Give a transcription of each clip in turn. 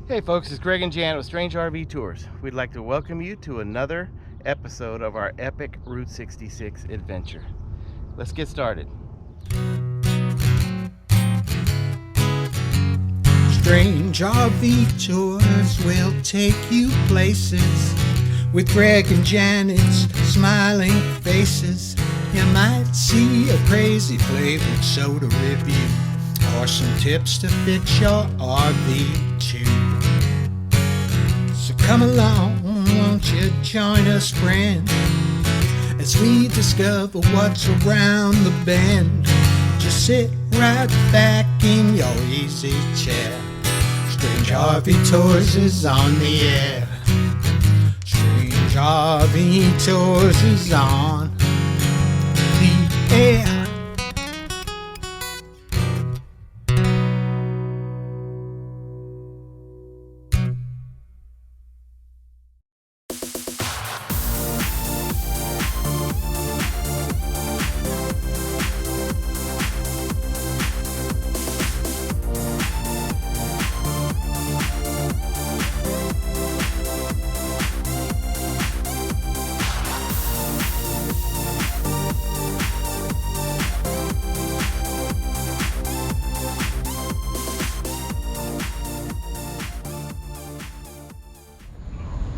Hey folks, it's Greg and Jan with Strange RV Tours. We'd like to welcome you to another episode of our epic Route 66 adventure. Let's get started. Strange RV Tours will take you places with Greg and Janet's smiling faces. You might see a crazy flavored soda review or some tips to fix your RV too. So come along, won't you join us, friend, as we discover what's around the bend. Just sit right back in your easy chair. Strange RV Tours is on the air. Strange RV Tours is on the air.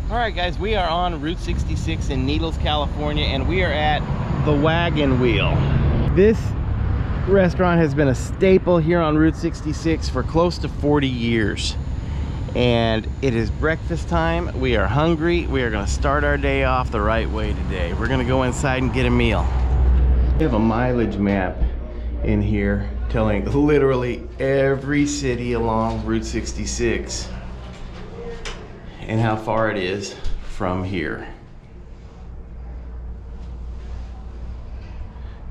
Alright guys, we are on Route 66 in Needles, California, and we are at the Wagon Wheel. This restaurant has been a staple here on Route 66 for close to 40 years. And it is breakfast time. We are hungry. We are going to start our day off the right way today. We're going to go inside and get a meal. We have a mileage map in here telling literally every city along Route 66 and how far it is from here.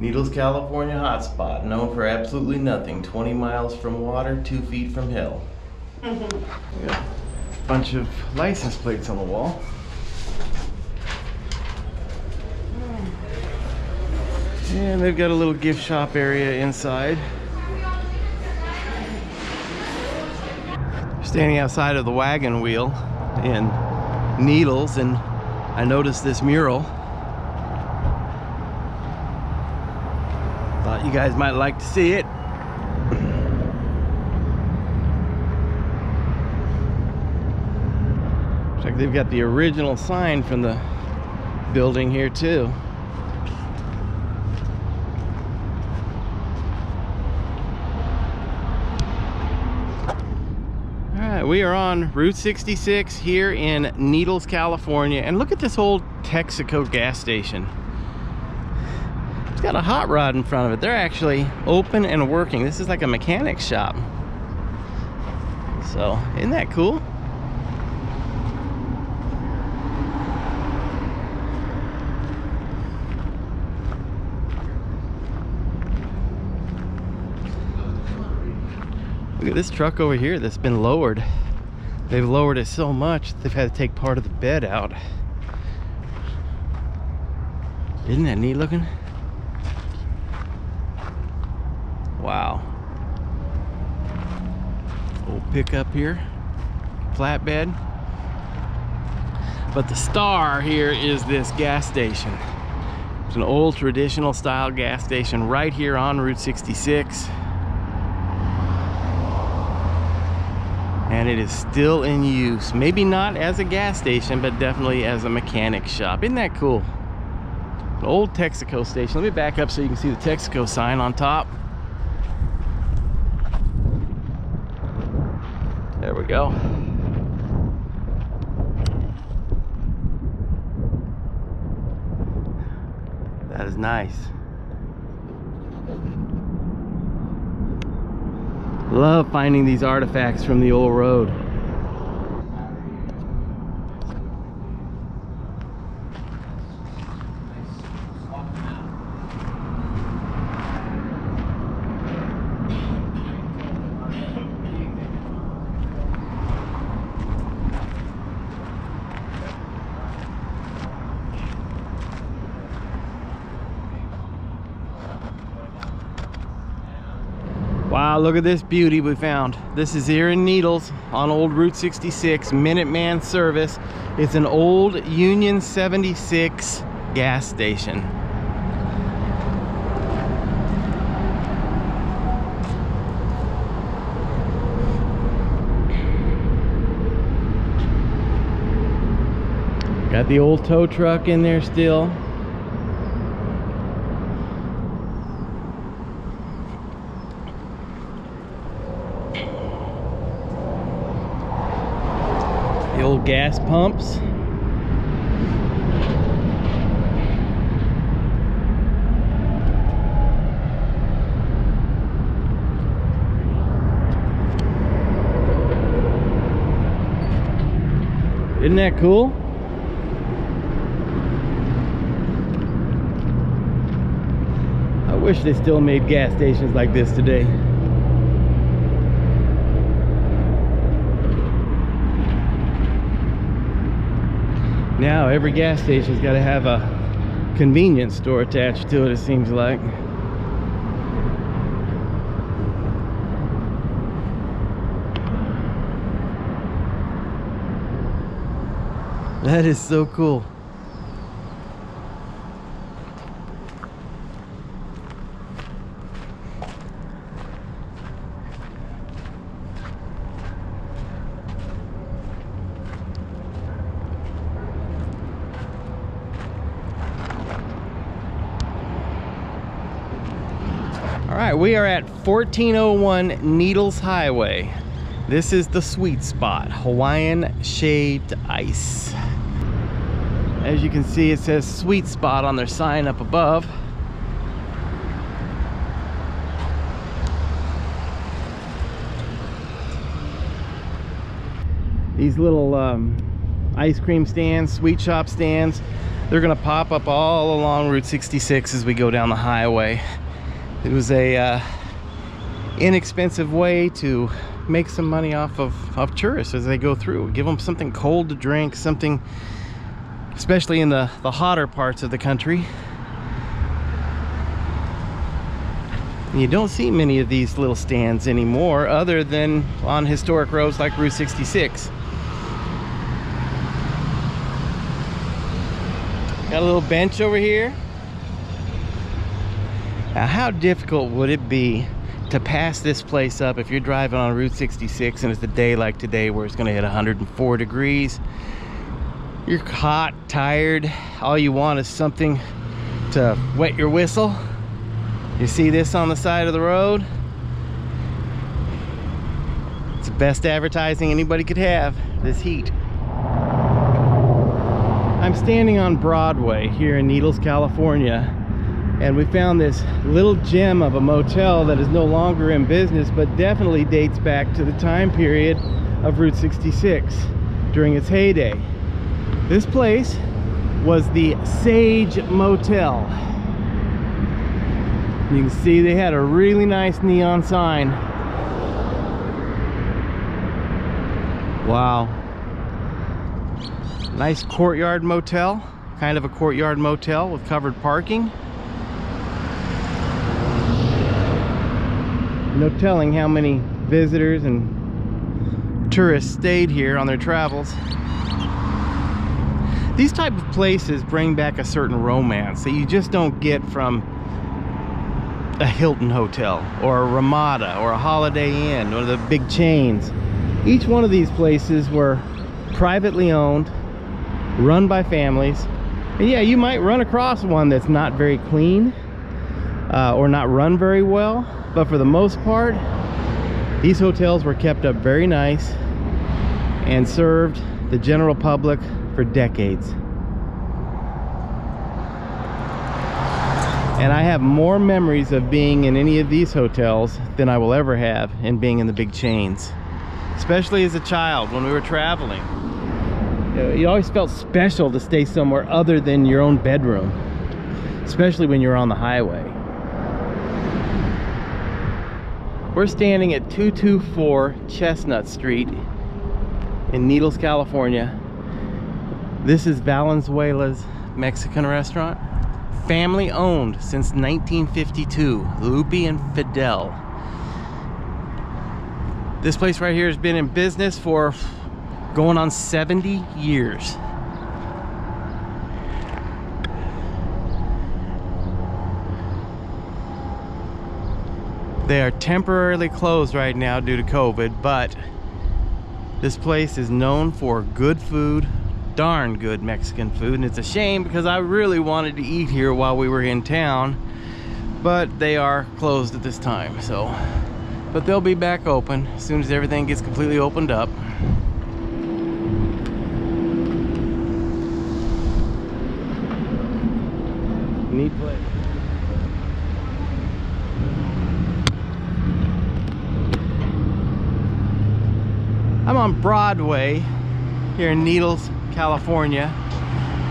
Needles, California hotspot, known for absolutely nothing. 20 miles from water, 2 feet from hell. We got a bunch of license plates on the wall. And they've got a little gift shop area inside. Standing outside of the Wagon Wheel in Needles, and I noticed this mural. Thought you guys might like to see it. Looks like they've got the original sign from the building here too. We are on Route 66 here in Needles, California, and look at this old Texaco gas station. It's got a hot rod in front of it. They're actually open and working. This is like a mechanic shop. So, isn't that cool? Look at this truck over here that's been lowered. They've lowered it so much they've had to take part of the bed out. Isn't that neat looking? Wow. Old pickup here, flatbed. But the star here is this gas station. It's an old traditional style gas station right here on Route 66. And it is still in use. Maybe not as a gas station, but definitely as a mechanic shop. Isn't that cool? An old Texaco station. Let me back up so you can see the Texaco sign on top. There we go. That is nice. Love finding these artifacts from the old road. Wow, Wow, look at this beauty we found. This is here in Needles on old Route 66, Minuteman service. It's an old Union 76 gas station. Got the old tow truck in there still. The old gas pumps. Isn't that cool? I wish they still made gas stations like this today. Now every gas station's got to have a convenience store attached to it, it seems like. That is so cool. All right, we are at 1401 Needles Highway. This is the sweet spot, Hawaiian shaved ice. As you can see, it says sweet spot on their sign up above. These little ice cream stands, sweet shop stands, they're gonna pop up all along Route 66 as we go down the highway. It was a inexpensive way to make some money off of tourists as they go through. Give them something cold to drink, something, especially in the hotter parts of the country. And you don't see many of these little stands anymore other than on historic roads like Route 66. Got a little bench over here. Now, how difficult would it be to pass this place up if you're driving on Route 66 and it's a day like today where it's going to hit 104 degrees? You're hot, tired, all you want is something to wet your whistle. You see this on the side of the road? It's the best advertising anybody could have, this heat. I'm standing on Broadway here in Needles, California, and we found this little gem of a motel that is no longer in business, but definitely dates back to the time period of Route 66 during its heyday. This place was the Sage Motel. You can see they had a really nice neon sign. Wow. Nice courtyard motel, kind of a courtyard motel with covered parking. No telling how many visitors and tourists stayed here on their travels. These type of places bring back a certain romance that you just don't get from a Hilton hotel or a Ramada or a Holiday Inn or the big chains. Each one of these places were privately owned, run by families. And yeah, you might run across one that's not very clean or not run very well, but for the most part, these hotels were kept up very nice and served the general public for decades. And I have more memories of being in any of these hotels than I will ever have in being in the big chains, especially as a child when we were traveling. You always felt special to stay somewhere other than your own bedroom, especially when you're on the highway. We're standing at 224 Chestnut Street in Needles, California. This is Vallenzuelas Mexican restaurant. Family owned since 1952, Lupe and Fidel. This place right here has been in business for going on 70 years. They are temporarily closed right now due to COVID, but this place is known for good food, darn good Mexican food, and it's a shame because I really wanted to eat here while we were in town, but they are closed at this time. So, but they'll be back open as soon as everything gets completely opened up. Neat place. I'm on Broadway here in Needles, California,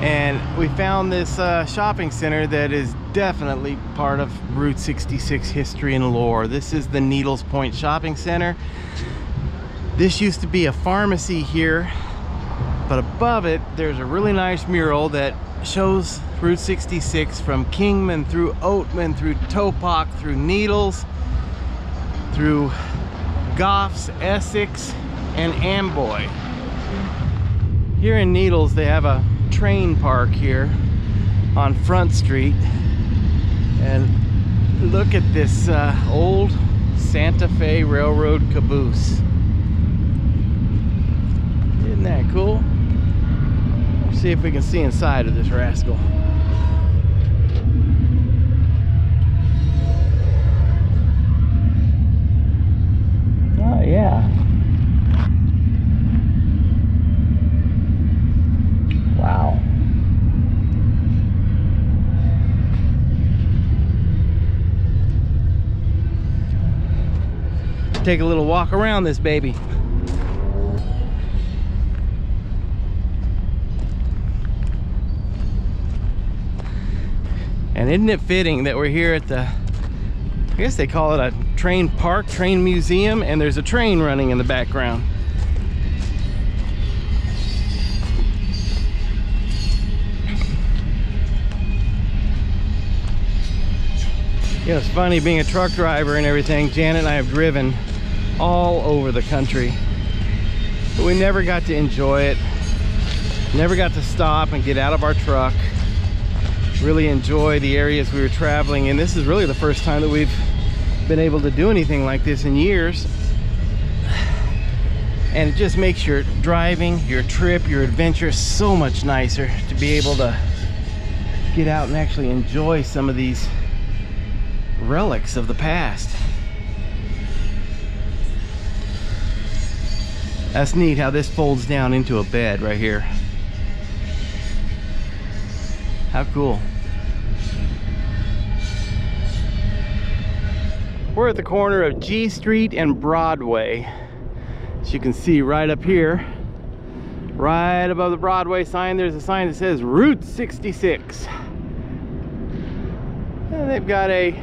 and we found this shopping center that is definitely part of Route 66 history and lore. This is the Needles Point Shopping Center. This used to be a pharmacy here, but above it there's a really nice mural that shows Route 66 from Kingman through Oatman, through Topak, through Needles, through Goffs, Essex, and Amboy. Here in Needles they have a train park here on Front Street, and look at this old Santa Fe Railroad caboose. Isn't that cool? Let's see if we can see inside of this rascal. Oh yeah. Wow. Take a little walk around this baby. And isn't it fitting that we're here at the, I guess they call it a train park, train museum, and there's a train running in the background. You know, it's funny being a truck driver and everything. Janet and I have driven all over the country, but we never got to enjoy it. Never got to stop and get out of our truck, really enjoy the areas we were traveling in. This is really the first time that we've been able to do anything like this in years. And it just makes your driving, your trip, your adventure so much nicer to be able to get out and actually enjoy some of these relics of the past. That's neat how this folds down into a bed right here. How cool. We're at the corner of G Street and Broadway. As you can see right up here, right above the Broadway sign, there's a sign that says Route 66. And they've got a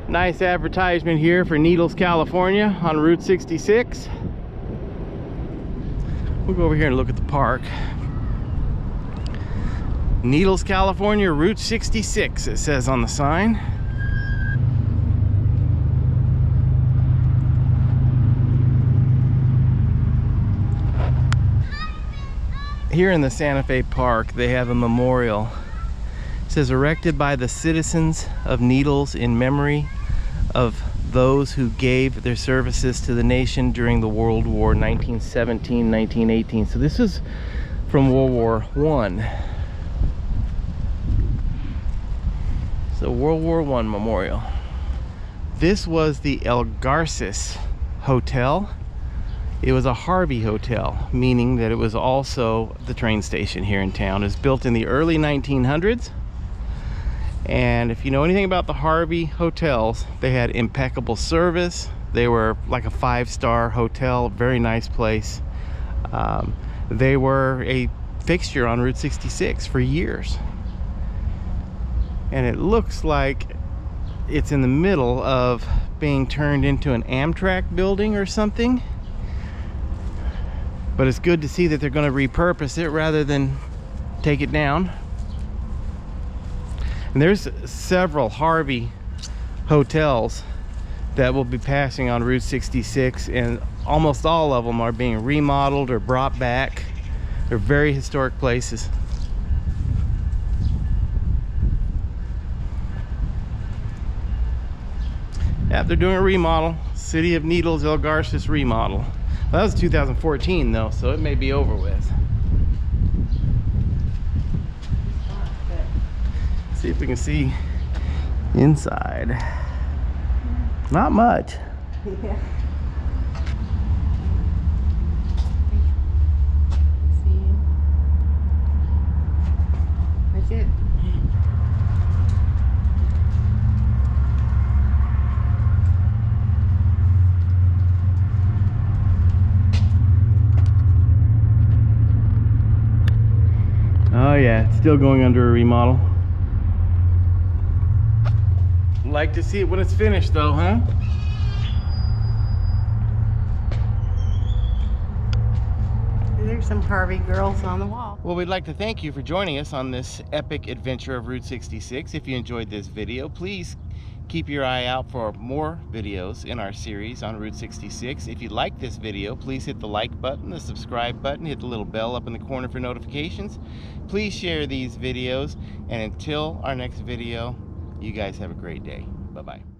nice advertisement here for Needles, California on Route 66. We'll go over here and look at the park. Needles, California, Route 66, it says on the sign. Here in the Santa Fe Park, they have a memorial. It says, erected by the citizens of Needles in memory of those who gave their services to the nation during the World War 1917-1918. So this is from World War I. So World War I memorial. This was the El Garces Hotel. It was a Harvey Hotel, meaning that it was also the train station here in town. It was built in the early 1900s. And if you know anything about the Harvey hotels, they had impeccable service. They were like a 5-star hotel, very nice place. They were a fixture on Route 66 for years. And it looks like it's in the middle of being turned into an Amtrak building or something. But it's good to see that they're going to repurpose it rather than take it down. And there's several Harvey hotels that will be passing on Route 66, and almost all of them are being remodeled or brought back. They're very historic places. Yeah, they're doing a remodel. City of Needles, El Garces remodel. Well, that was 2014 though, so it may be over with. See if we can see inside. Not much. Yeah. That's it. Oh yeah, it's still going under a remodel. Like to see it when it's finished though, huh? There's some Harvey girls on the wall. Well, we'd like to thank you for joining us on this epic adventure of Route 66. If you enjoyed this video, please keep your eye out for more videos in our series on Route 66. If you like this video, please hit the like button, the subscribe button, hit the little bell up in the corner for notifications. Please share these videos, and until our next video, you guys have a great day. Bye-bye.